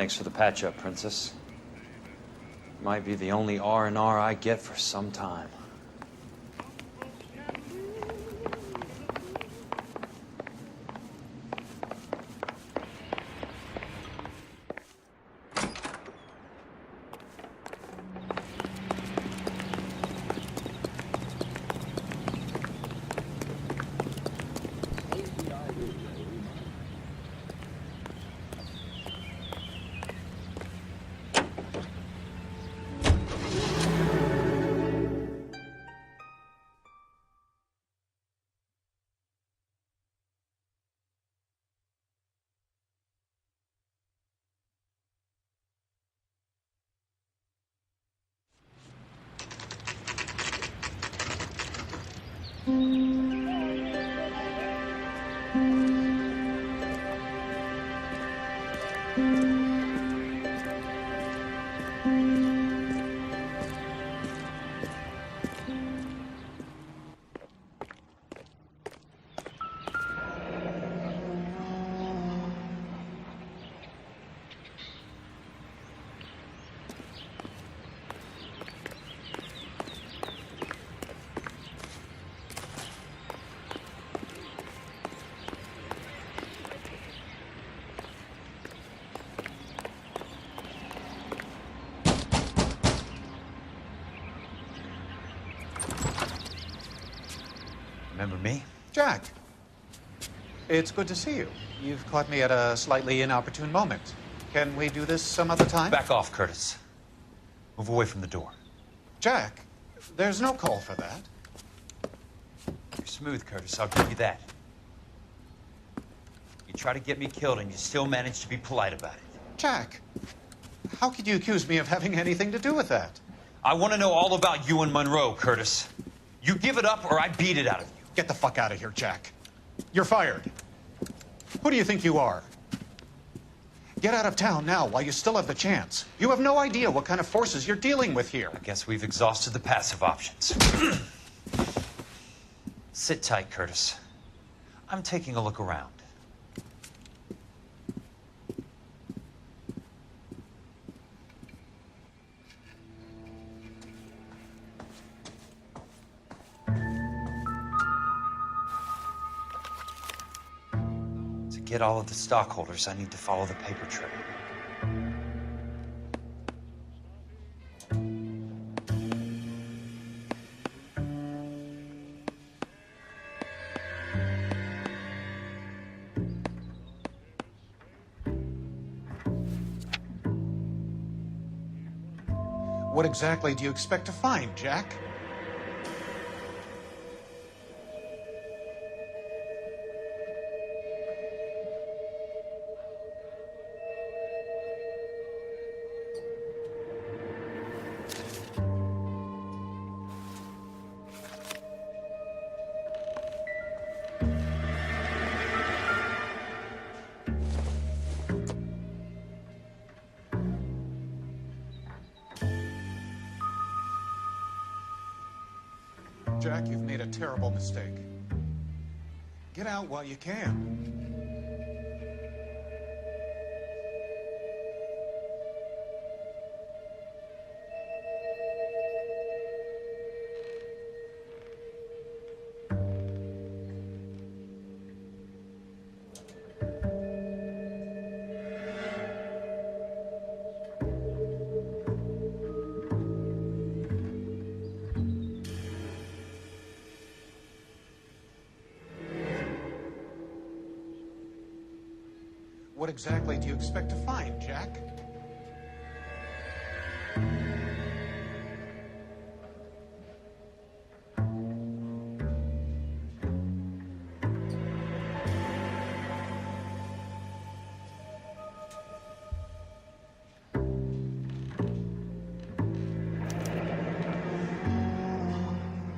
Thanks for the patch-up, Princess. Might be the only R&R I get for some time. Remember me? Jack, it's good to see you. You've caught me at a slightly inopportune moment. Can we do this some other time? Back off, Curtis. Move away from the door. Jack, there's no call for that. You're smooth, Curtis. I'll give you that. You try to get me killed, and you still manage to be polite about it. Jack, how could you accuse me of having anything to do with that? I want to know all about you and Monroe, Curtis. You give it up, or I beat it out of you. Get the fuck out of here, Jack. You're fired. Who do you think you are? Get out of town now while you still have the chance. You have no idea what kind of forces you're dealing with here. I guess we've exhausted the passive options. Sit tight, Curtis. I'm taking a look around. To get all of the stockholders, I need to follow the paper trail. What exactly do you expect to find, Jack? Jack, you've made a terrible mistake. Get out while you can. What exactly do you expect to find, Jack?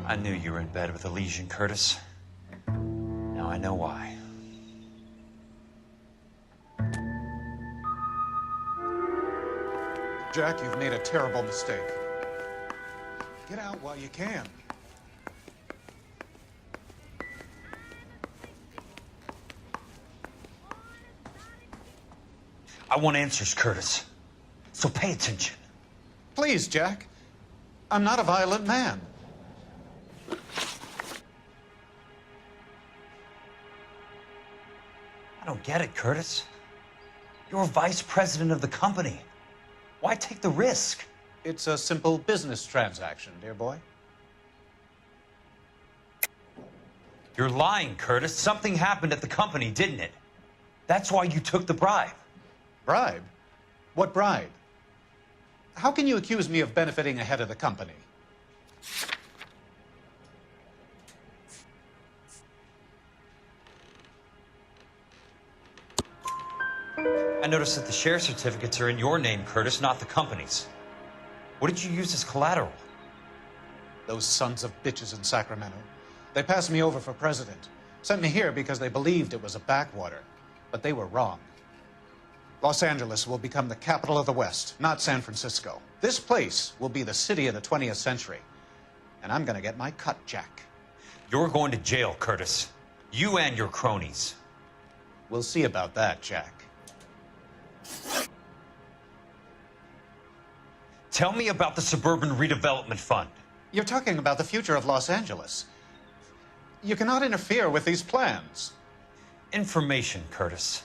I knew you were in bed with a lesion, Curtis. Now I know why. Jack, you've made a terrible mistake. Get out while you can. I want answers, Curtis. So pay attention. Please, Jack. I'm not a violent man. I don't get it, Curtis. You're vice president of the company. Why take the risk? It's a simple business transaction, dear boy. You're lying, Curtis. Something happened at the company, didn't it? That's why you took the bribe. Bribe? What bribe? How can you accuse me of benefiting ahead of the company? I noticed that the share certificates are in your name, Curtis, not the company's. What did you use as collateral? Those sons of bitches in Sacramento. They passed me over for president. Sent me here because they believed it was a backwater. But they were wrong. Los Angeles will become the capital of the West, not San Francisco. This place will be the city of the 20th century. And I'm gonna get my cut, Jack. You're going to jail, Curtis. You and your cronies. We'll see about that, Jack. Tell me about the Suburban Redevelopment Fund. You're talking about the future of Los Angeles. You cannot interfere with these plans. Information, Curtis.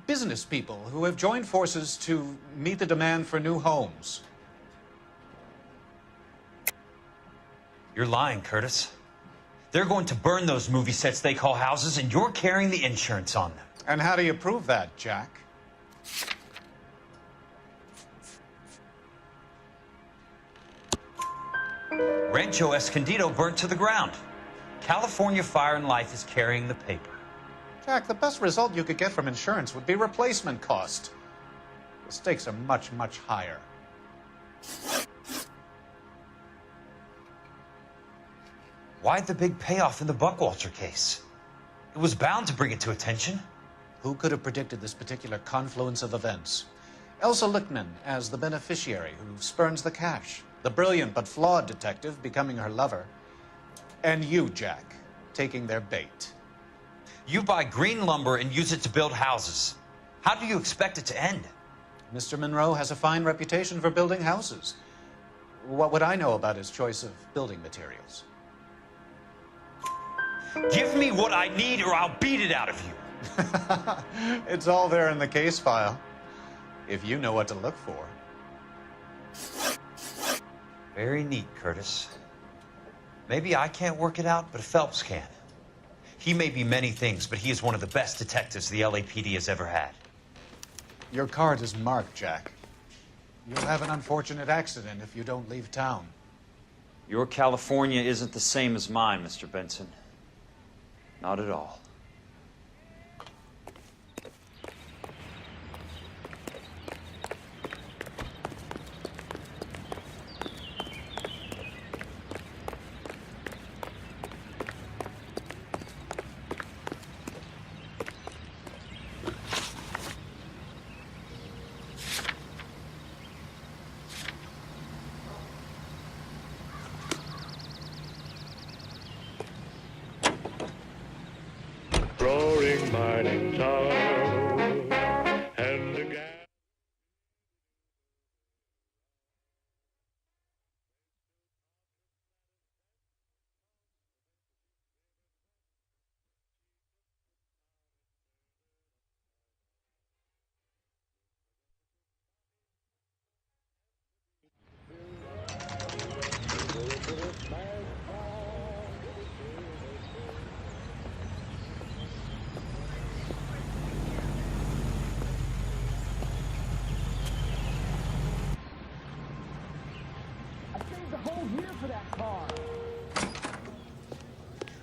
Business people who have joined forces to meet the demand for new homes. You're lying, Curtis. They're going to burn those movie sets they call houses, and you're carrying the insurance on them. And how do you prove that, Jack? Rancho Escondido burnt to the ground. California Fire and Life is carrying the paper. Jack, the best result you could get from insurance would be replacement cost. The stakes are much, much higher. Why the big payoff in the Buckwalter case? It was bound to bring it to attention. Who could have predicted this particular confluence of events? Elsa Lichtman as the beneficiary who spurns the cash. The brilliant but flawed detective becoming her lover. And you, Jack, taking their bait. You buy green lumber and use it to build houses. How do you expect it to end? Mr. Monroe has a fine reputation for building houses. What would I know about his choice of building materials? Give me what I need or I'll beat it out of you. It's all there in the case file, if you know what to look for. Very neat, Curtis. Maybe I can't work it out, but Phelps can. He may be many things, but he is one of the best detectives the LAPD has ever had. Your card is marked, Jack. You'll have an unfortunate accident if you don't leave town. Your California isn't the same as mine, Mr. Benson. Not at all. Roaring mining town and the gas.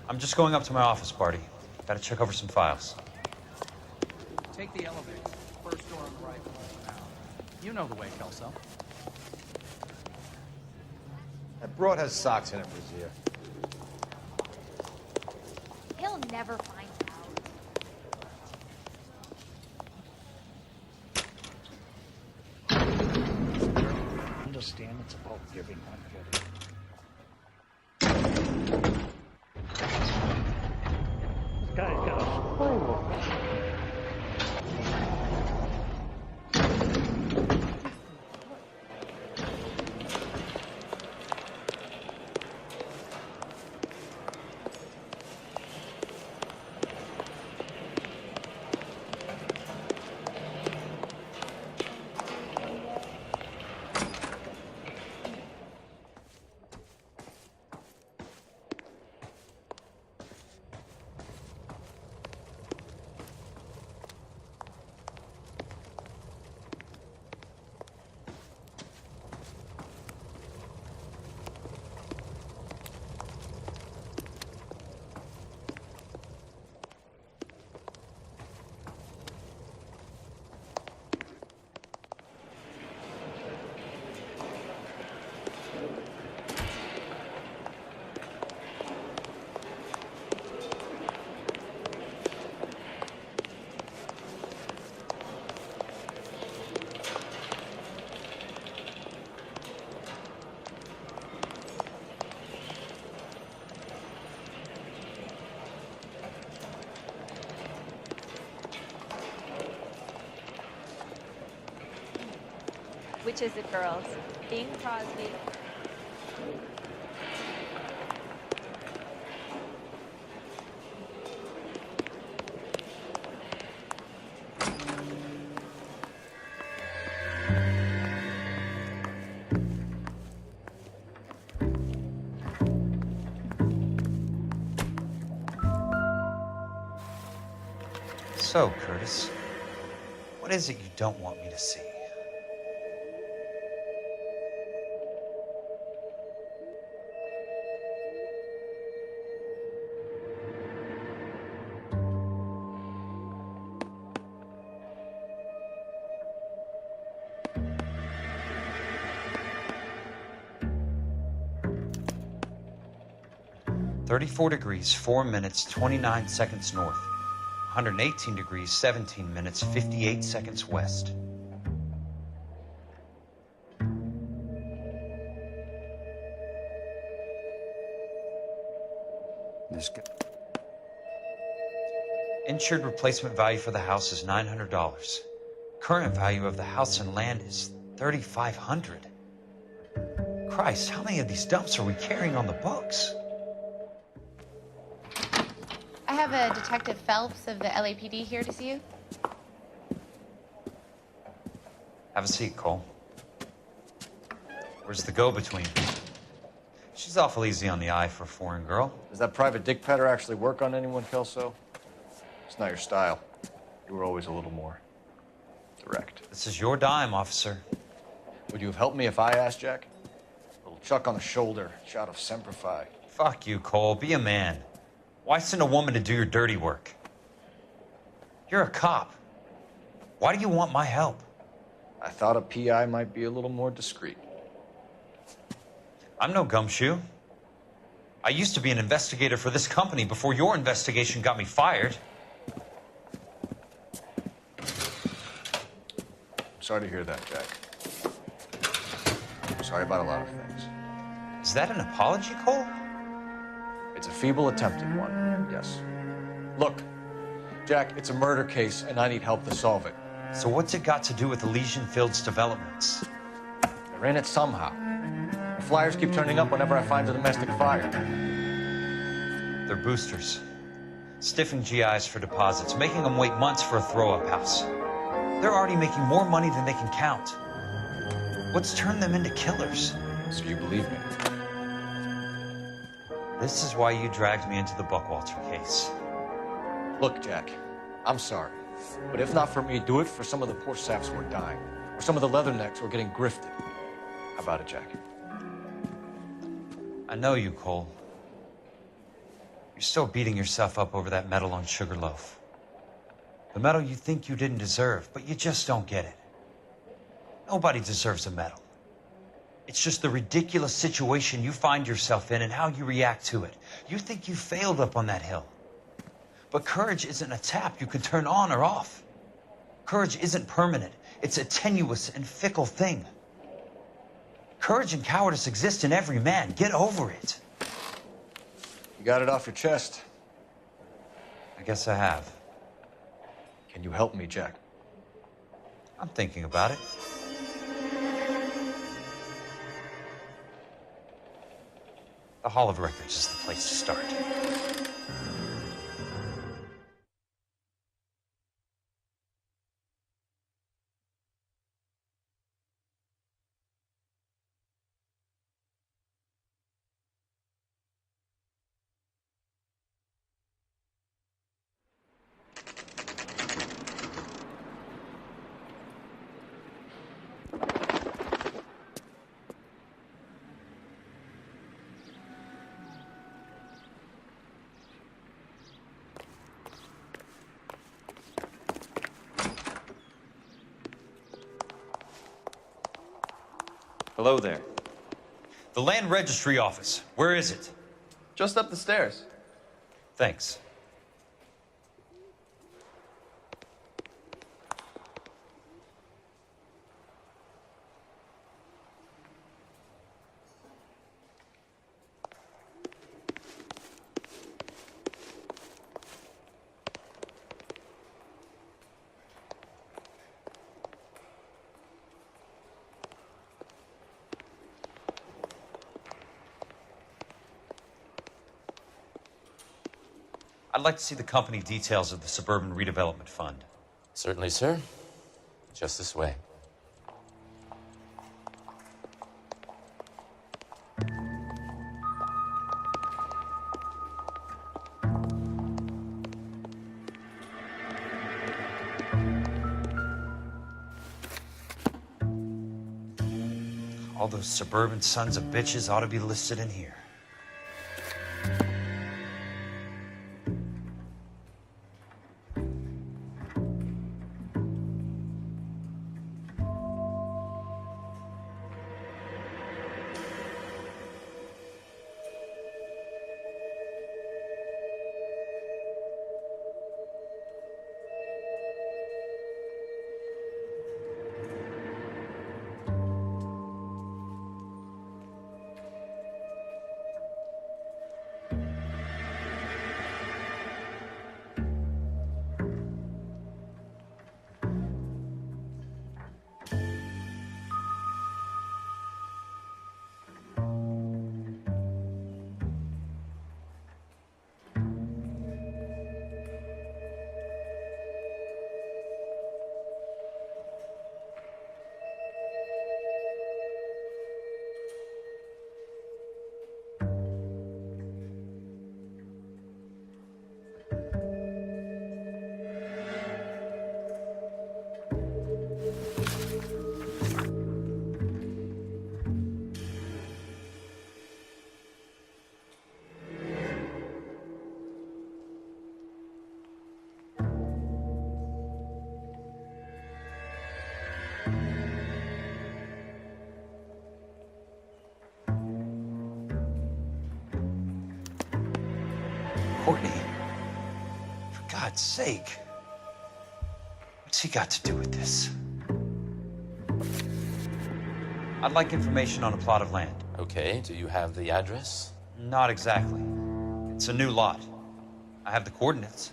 I'm just going up to my office, Barty. Gotta check over some files. Take the elevator. First door on the right. You know the way, Kelso. That broad has socks in it, Brazier. He'll never find out. Understand it's about giving, not getting. This guy's got a spring. bitches and girls. Bing Crosby. So, Curtis, what is it you don't want me to see? "34 degrees, 4 minutes, 29 seconds north. 118 degrees, 17 minutes, 58 seconds west." This guy. Insured replacement value for the house is $900. Current value of the house and land is $3,500. Christ, how many of these dumps are we carrying on the books? I have a Detective Phelps of the LAPD here to see you. Have a seat, Cole. Where's the go-between? She's awful easy on the eye for a foreign girl. Does that private dick petter actually work on anyone, Kelso? It's not your style. You were always a little more direct. This is your dime, officer. Would you have helped me if I asked, Jack? A little chuck on the shoulder, shot of Semper Fi. Fuck you, Cole. Be a man. Why send a woman to do your dirty work? You're a cop. Why do you want my help? I thought a PI might be a little more discreet. I'm no gumshoe. I used to be an investigator for this company before your investigation got me fired. Sorry to hear that, Jack. Sorry about a lot of things. Is that an apology, Cole? It's a feeble attempted one, yes. Look, Jack, it's a murder case, and I need help to solve it. So what's it got to do with Elysian Fields developments? They're in it somehow. The flyers keep turning up whenever I find a domestic fire. They're boosters. Stiffing GIs for deposits, making them wait months for a throw-up house. They're already making more money than they can count. What's turned them into killers? So you believe me? This is why you dragged me into the Buckwalter case. Look, Jack, I'm sorry. But if not for me, do it for some of the poor saps who are dying. Or some of the leathernecks who are getting grifted. How about it, Jack? I know you, Cole. You're still beating yourself up over that medal on Sugarloaf. The medal you think you didn't deserve, but you just don't get it. Nobody deserves a medal. It's just the ridiculous situation you find yourself in and how you react to it. You think you failed up on that hill. But courage isn't a tap you can turn on or off. Courage isn't permanent. It's a tenuous and fickle thing. Courage and cowardice exist in every man. Get over it. You got it off your chest. I guess I have. Can you help me, Jack? I'm thinking about it. The Hall of Records is the place to start. Hello there. The Land Registry Office. Where is it? Just up the stairs. Thanks. I'd like to see the company details of the Suburban Redevelopment Fund. Certainly, sir. Just this way. All those suburban sons of bitches ought to be listed in here. Courtney, for God's sake, what's he got to do with this? I'd like information on a plot of land. Okay, do you have the address? Not exactly. It's a new lot. I have the coordinates.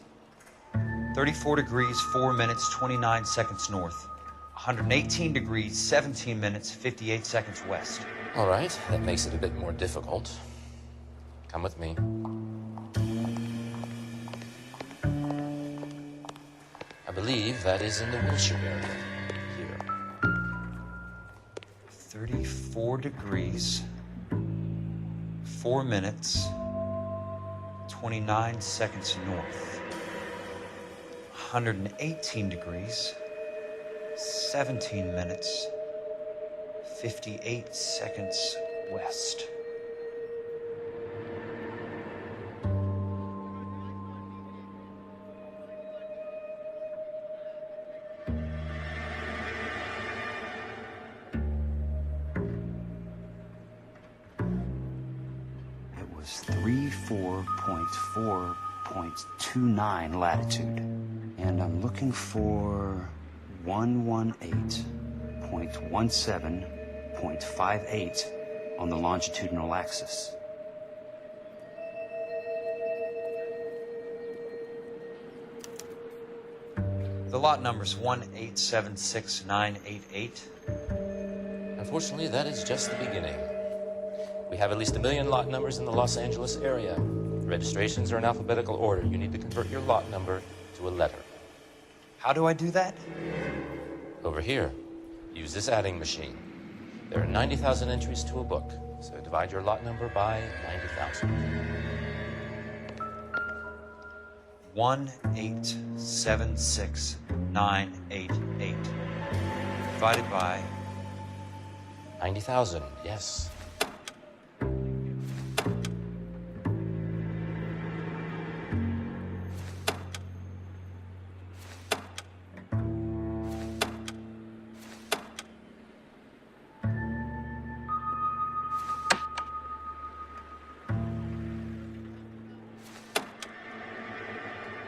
34 degrees, 4 minutes, 29 seconds north. 118 degrees, 17 minutes, 58 seconds west. All right, that makes it a bit more difficult. Come with me. I believe that is in the Wilshire area. Here. 34 degrees, 4 minutes, 29 seconds north. 118 degrees, 17 minutes, 58 seconds west. It was 34.4.29 latitude. And I'm looking for 118.17.58 on the longitudinal axis. The lot number's 1876988. Unfortunately, that is just the beginning. We have at least 1 million lot numbers in the Los Angeles area. Registrations are in alphabetical order. You need to convert your lot number to a letter. How do I do that? Over here, use this adding machine. There are 90,000 entries to a book, so divide your lot number by 90,000. 1876988 divided by 90,000, yes.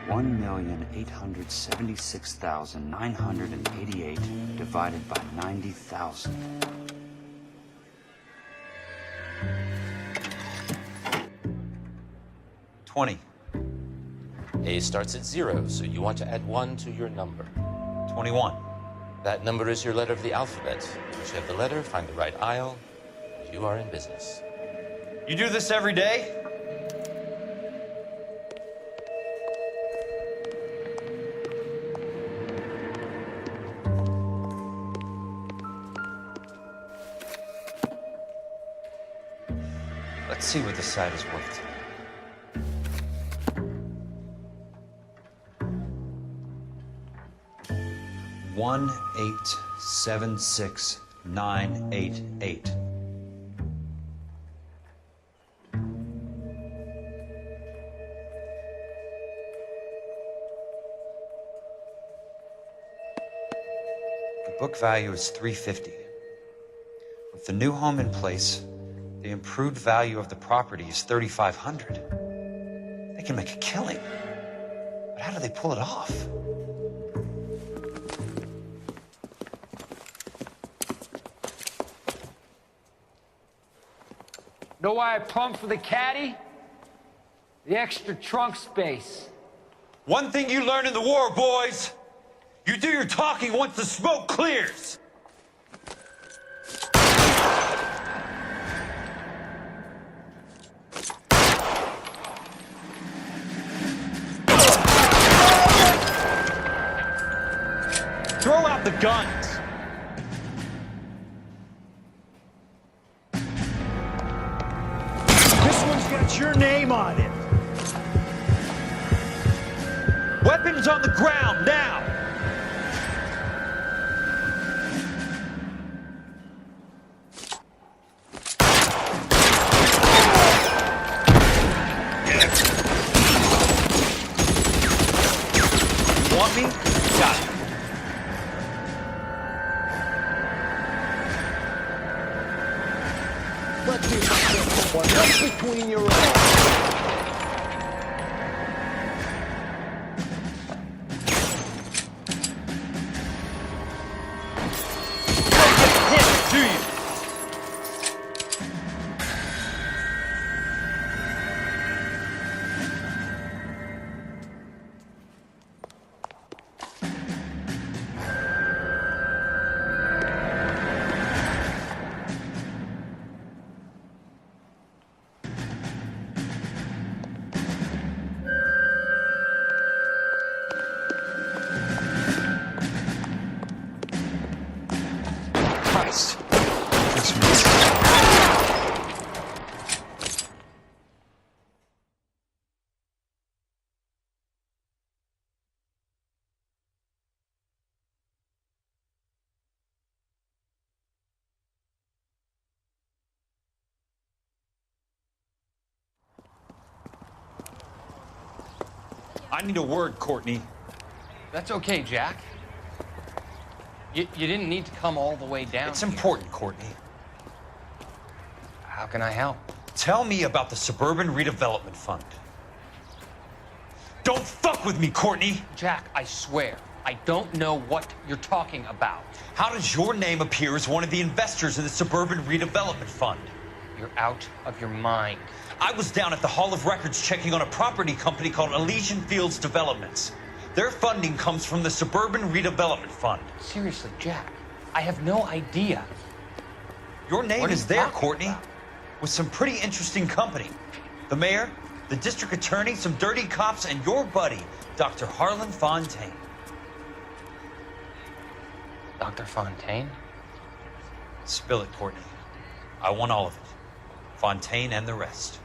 $1,876,988 divided by 90,000. $20. A starts at 0, so you want to add 1 to your number. 21. That number is your letter of the alphabet. Once you have the letter, find the right aisle. You are in business. You do this every day? Let's see what the site is worth. $1,876,988. The book value is $350. With the new home in place, the improved value of the property is $3,500. They can make a killing. But how do they pull it off? Know why I pumped for the caddy? The extra trunk space. One thing you learn in the war, boys. You do your talking once the smoke clears. Throw out the guns. This one's got your name on it. Weapons on the ground now. Want me? Got it. Let's see what's between your eyes. Do you? Christ. This missed. I need a word, Courtney. That's okay, Jack. You didn't need to come all the way down. It's important, Courtney. How can I help? Tell me about the Suburban Redevelopment Fund. Don't fuck with me, Courtney! Jack, I swear, I don't know what you're talking about. How does your name appear as one of the investors in the Suburban Redevelopment Fund? You're out of your mind. I was down at the Hall of Records checking on a property company called Elysian Fields Developments. Their funding comes from the Suburban Redevelopment Fund. Seriously, Jack, I have no idea. Your name What are is you there, talking Courtney, about? with some pretty interesting company. The mayor, the district attorney, some dirty cops, and your buddy, Dr. Harlan Fontaine. Dr. Fontaine? Spill it, Courtney. I want all of it. Fontaine and the rest.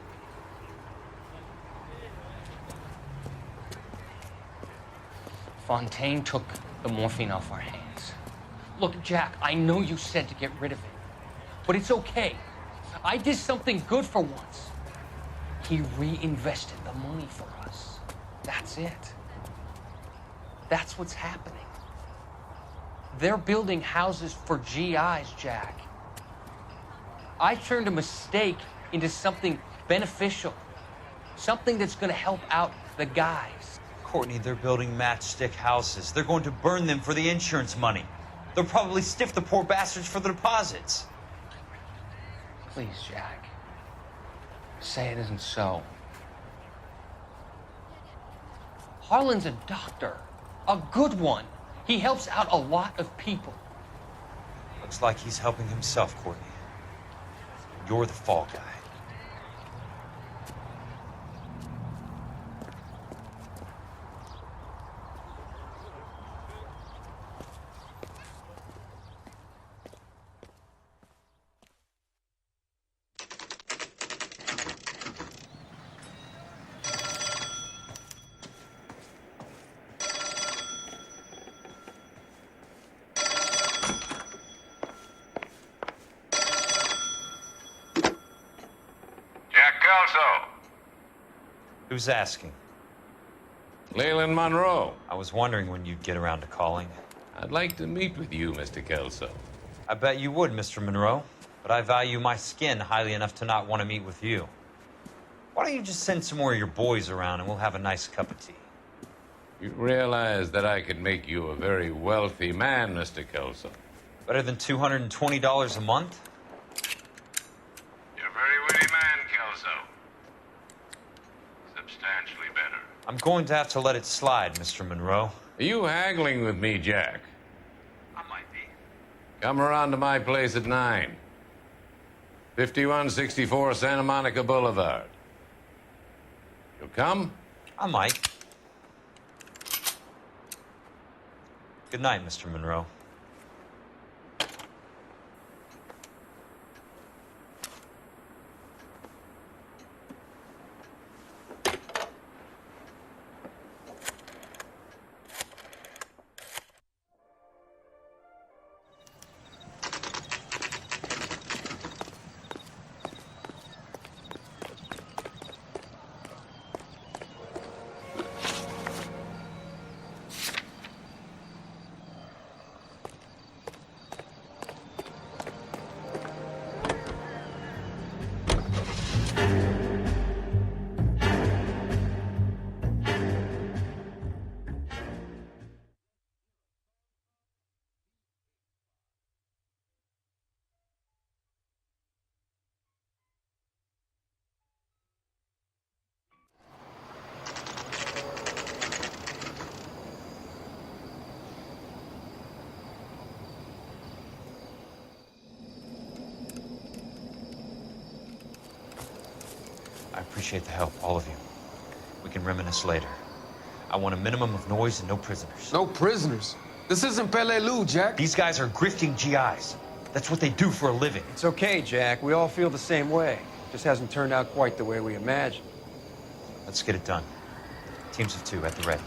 Fontaine took the morphine off our hands. Look, Jack, I know you said to get rid of it, but it's okay. I did something good for once. He reinvested the money for us. That's it. That's what's happening. They're building houses for GIs, Jack. I turned a mistake into something beneficial, something that's going to help out the guys. Courtney, they're building matchstick houses. They're going to burn them for the insurance money. They'll probably stiff the poor bastards for the deposits. Please, Jack. Say it isn't so. Harlan's a doctor. A good one. He helps out a lot of people. Looks like he's helping himself, Courtney. You're the fall guy. Kelso? Who's asking? Leland Monroe. I was wondering when you'd get around to calling. I'd like to meet with you, Mr. Kelso. I bet you would, Mr. Monroe. But I value my skin highly enough to not want to meet with you. Why don't you just send some more of your boys around and we'll have a nice cup of tea? You realize that I could make you a very wealthy man, Mr. Kelso. Better than $220 a month? You're a very witty man, Kelso. Substantially better. I'm going to have to let it slide, Mr. Monroe. Are you haggling with me, Jack? I might be. Come around to my place at 9. 5164 Santa Monica Boulevard. You'll come? I might. Good night, Mr. Monroe. I appreciate the help, all of you. We can reminisce later. I want a minimum of noise and no prisoners. No prisoners? This isn't Peleliu, Jack. These guys are grifting GIs. That's what they do for a living. It's okay, Jack. We all feel the same way. Just hasn't turned out quite the way we imagined. Let's get it done. Teams of 2 at the ready.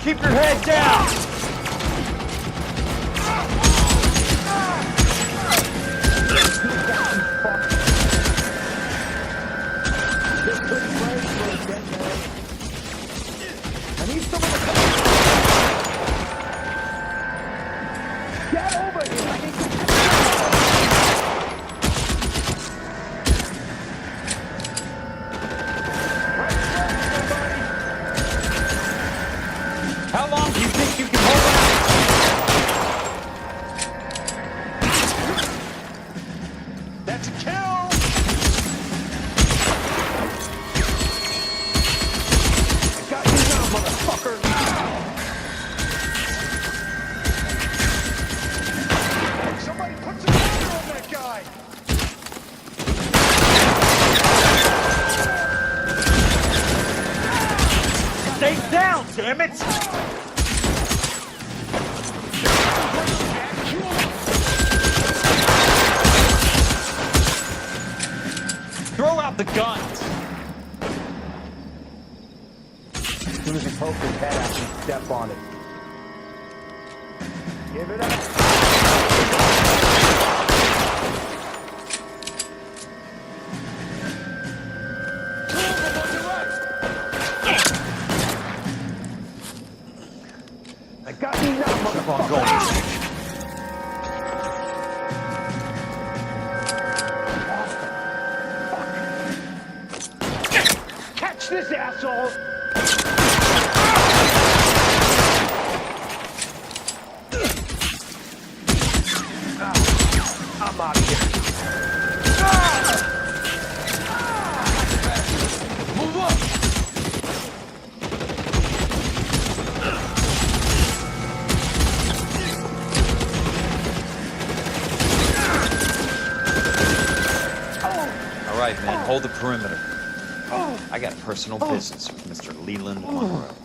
Keep your head down! I need someone to come. Get over here! I need to... How long do you think you can hold out? That's a kill! I got you now, motherfucker! Somebody put some water on that guy! Stay down, damn it! Throw out the guns! As soon as you poke his head out, you step on it. Give it up! I got you now, motherfucker! Catch this asshole! I'm out of here. Move up! All right, man, hold the perimeter. I got personal business with Mr. Leland Monroe.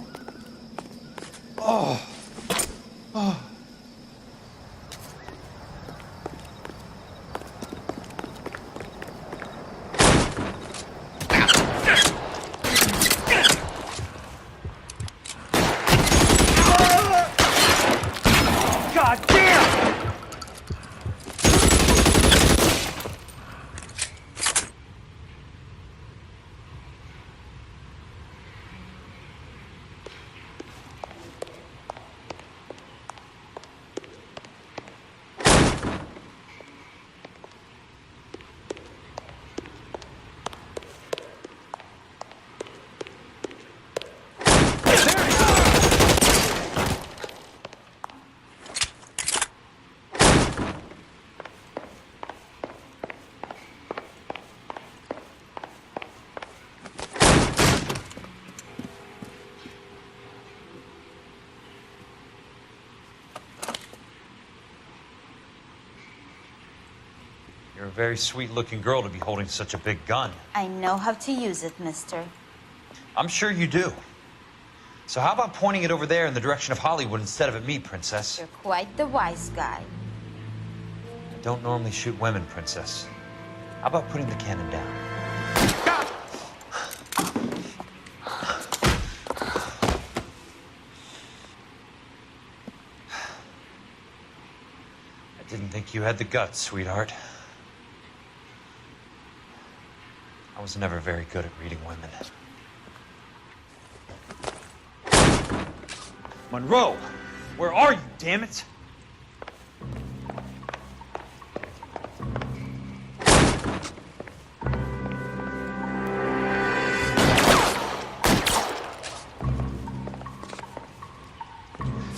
God damn! You're a very sweet-looking girl to be holding such a big gun. I know how to use it, mister. I'm sure you do. So how about pointing it over there in the direction of Hollywood instead of at me, Princess? You're quite the wise guy. I don't normally shoot women, Princess. How about putting the cannon down? I didn't think you had the guts, sweetheart. I was never very good at reading women. Monroe! Where are you, damn it?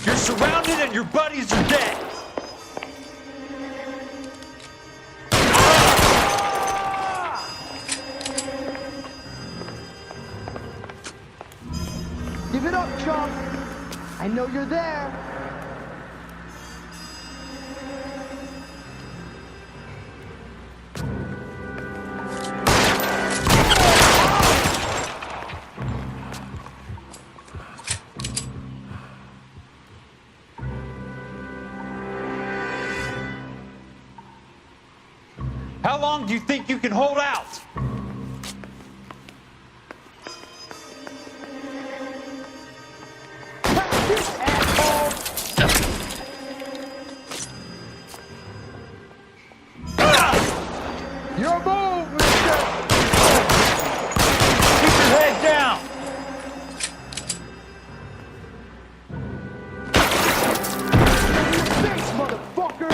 You're surrounded and your buddies are dead! Give it up, chump. I know you're there. How long do you think you can hold out? Your move, mister! Keep your head down! Face, motherfucker!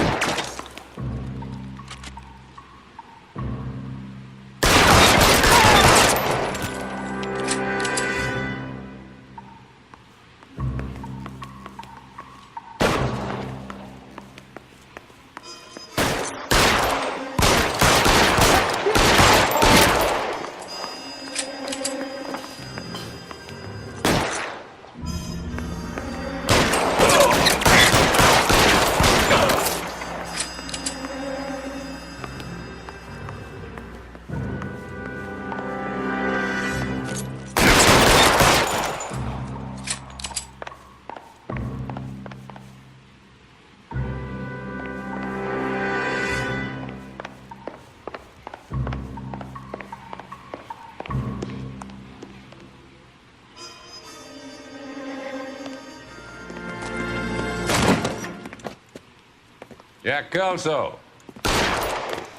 Jack Kelso.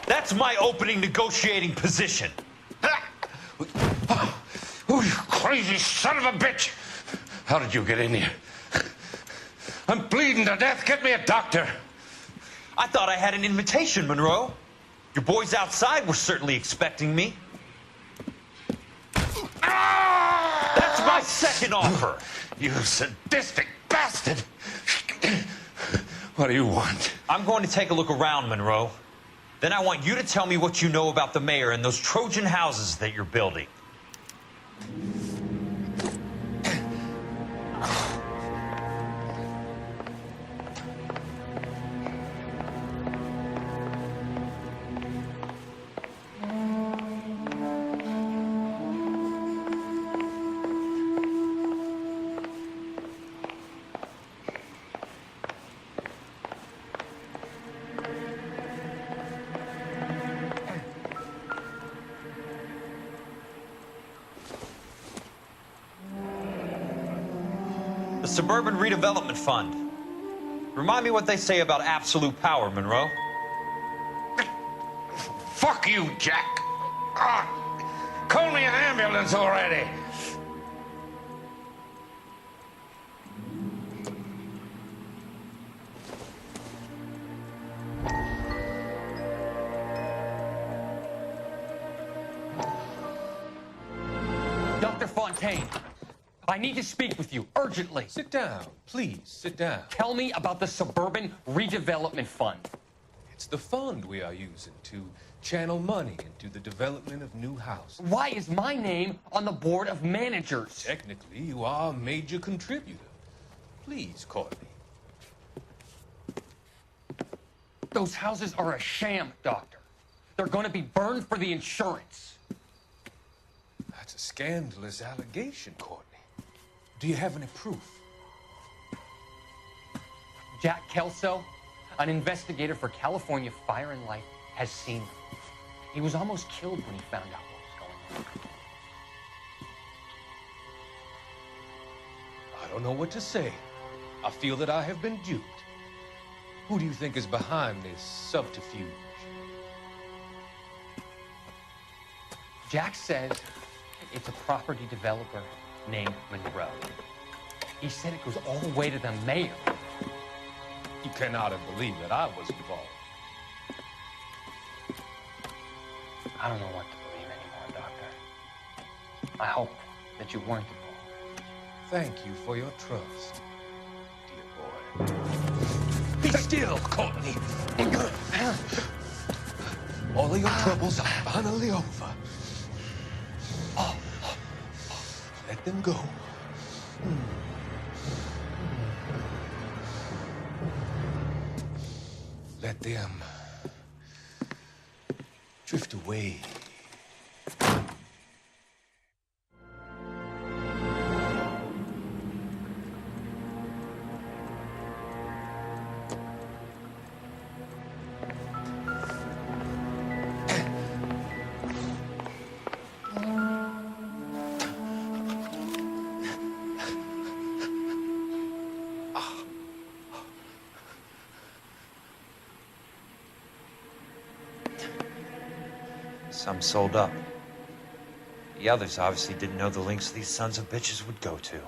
That's my opening negotiating position. Oh, you crazy son of a bitch! How did you get in here? I'm bleeding to death. Get me a doctor. I thought I had an invitation, Monroe. Your boys outside were certainly expecting me. That's my second offer. You sadistic bastard. What do you want? I'm going to take a look around, Monroe. Then I want you to tell me what you know about the mayor and those Trojan houses that you're building. The Suburban Redevelopment Fund. Remind me what they say about absolute power, Monroe. Fuck you, Jack. Call me an ambulance already. Dr. Fontaine, I need to speak with you urgently. Sit down, please, sit down. Tell me about the Suburban Redevelopment Fund. It's the fund we are using to channel money into the development of new houses. Why is my name on the board of managers? Technically, you are a major contributor. Please, Courtney. Those houses are a sham, Doctor. They're going to be burned for the insurance. That's a scandalous allegation, Courtney. Do you have any proof? Jack Kelso, an investigator for California Fire and Life, has seen them. He was almost killed when he found out what was going on. I don't know what to say. I feel that I have been duped. Who do you think is behind this subterfuge? Jack says it's a property developer named Monroe. He said it goes all the way to the mayor. You cannot have believed that I was involved. I don't know what to believe anymore, Doctor. I hope that you weren't involved. Thank you for your trust, dear boy. Be still, Courtney. All of your troubles are finally over. Let them go. Let them drift away. Some sold up. The others obviously didn't know the lengths these sons of bitches would go to.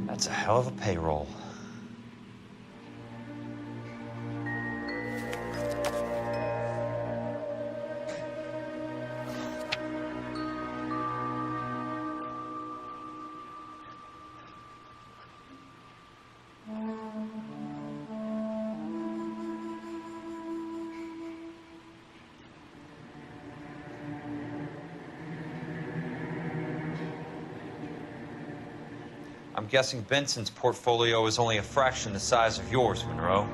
That's a hell of a payroll. I'm guessing Benson's portfolio is only a fraction the size of yours, Monroe.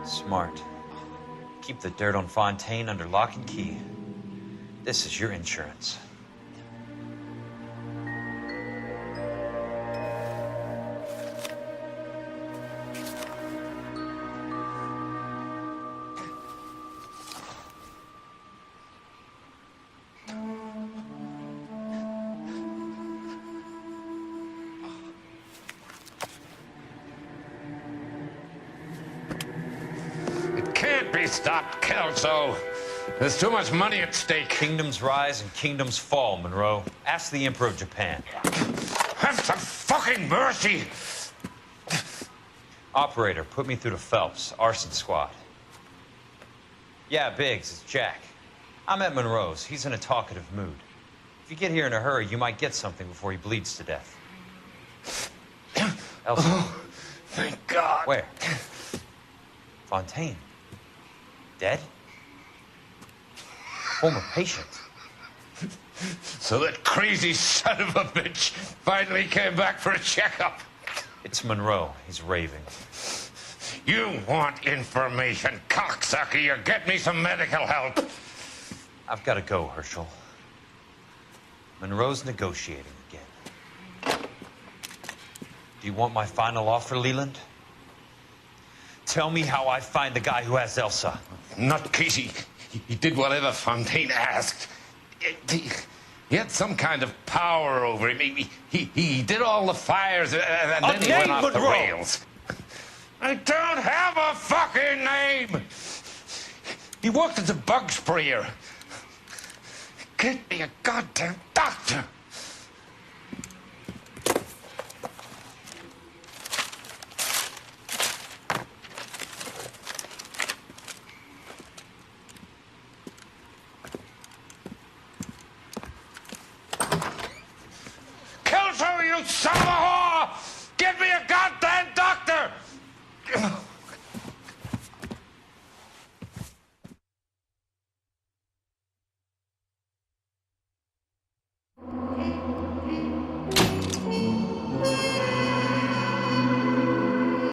Smart. Keep the dirt on Fontaine under lock and key. This is your insurance. Can't be stopped, Kelso. There's too much money at stake. Kingdoms rise and kingdoms fall, Monroe. Ask the Emperor of Japan. Have some fucking mercy! Operator, put me through to Phelps, arson squad. Yeah, Biggs, it's Jack. I'm at Monroe's. He's in a talkative mood. If you get here in a hurry, you might get something before he bleeds to death. Elsa. Oh, thank God. Where? Fontaine. Dead? Former patient. So that crazy son of a bitch finally came back for a checkup. It's Monroe. He's raving. You want information, cocksucker. You get me some medical help. I've got to go, Herschel. Monroe's negotiating again. Do you want my final offer, Leland? Tell me how I find the guy who has Elsa. Nutcase, he did whatever Fontaine asked. He had some kind of power over him. He did all the fires, and then he went off the rails. I don't have a fucking name! He worked as a bug sprayer. Get me a goddamn doctor! Kelso, you son of a whore! Get me a goddamn doctor!